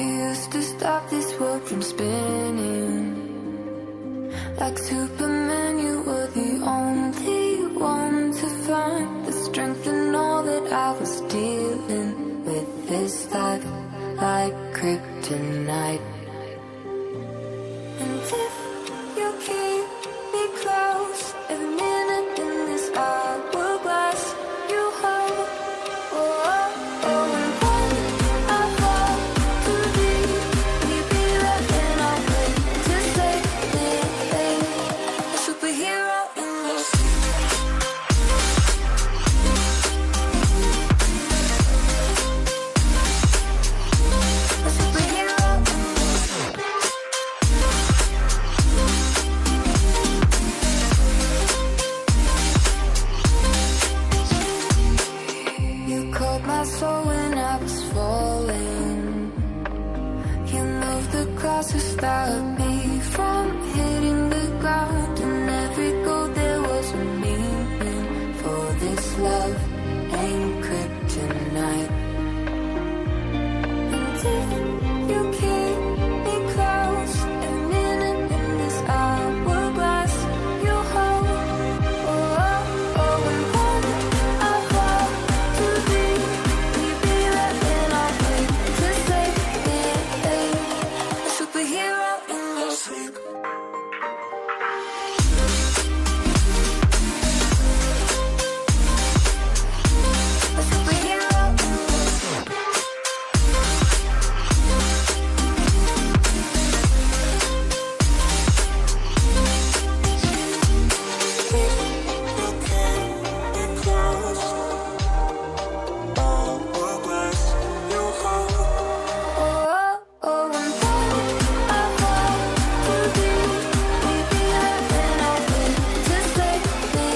used to stop this world from spinning. Like Superman, you were the only one to find the strength in all that I was dealing with. This life like kryptonite. And if you keep me close, every minute in this hourglass you hold. Oh, oh, oh, and when I fall too deep, will you be there and I'll wait to save me, a superhero in your sleep. A superhero in your sleep. You caught my soul when I was falling. You moved the cross to stop me from hitting the ground. And every goal there was a meaning. For this love ain't kryptonite. And if you keep me close, every minute in this hourglass you hold. Oh, oh, oh, and when I fall too deep, will you be there and I'll wait to save me, a superhero in your sleep. A superhero in your sleep. Oh, oh, and when I fall too deep, will you be there and I'll wait to save me,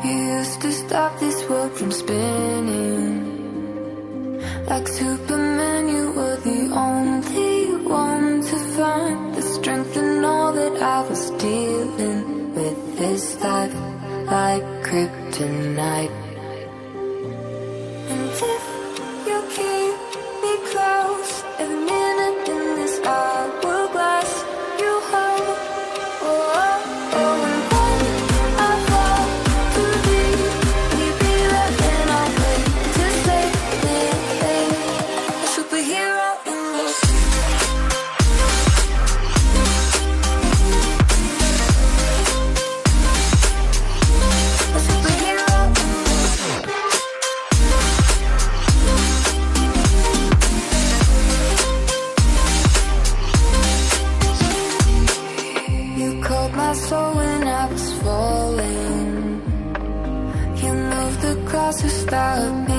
You used to stop this world from spinning. Like Superman, you were the only one to find the strength in all that I was dealing with. This life like kryptonite. And if you keep me close, every minute in this hourglass you hold. Oh, oh, oh, and when I fall too deep, will you be there and I'll wait to save me, a superhero in your sleep. A superhero in your sleep. You caught my soul when I was falling. You moved the cross to stop me